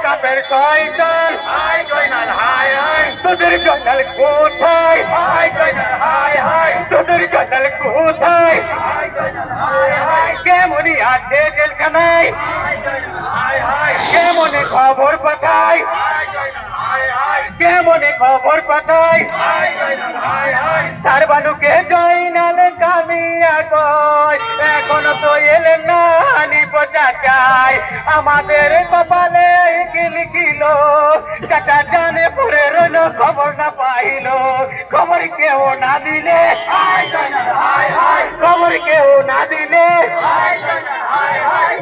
কাপের শয়তান হাই জয়নাল হাই হাই তোদের জয়নাল কোথায় হাই জয়নাল হাই হাই তোদের জয়নাল কোথায় হাই জয়নাল হাই হাই কেমনই আছে জেলখানায় হাই জয়নাল হাই হাই কেমনে খবর পাঠায় হাই জয়নাল হাই হাই কেমনে খবর পাঠায় হাই জয়নাল হাই হাই সারবানুকে জয়নাল কামিয়া কয় এখনো তো এলেন না হানিফ চাচাই আমাদের কপালে কি লিখিল চাচা জানে পরে রইল খবর না পাইল খবর কেউ না দিলে খবর কেউ না দিলে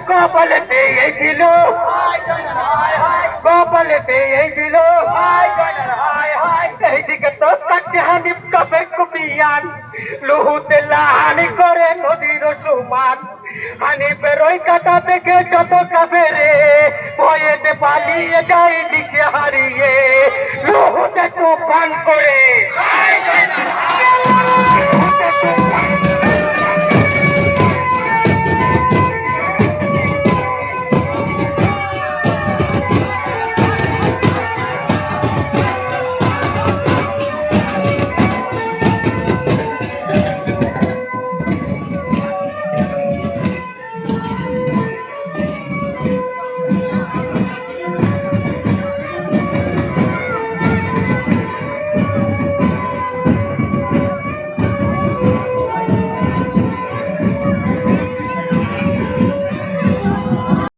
কপালেতে ছিল কপালেতে ছিল এইদিকে তো থাকছে হানিফ কাপের কুপিয়ান লুহুতে লাহানি করে নদীর সমান হানিফের ওই কাটা থেকে যত কাবেরে ভয়েতে পালিয়ে যায় দিশে হারিয়ে লুহুতে তুফান করে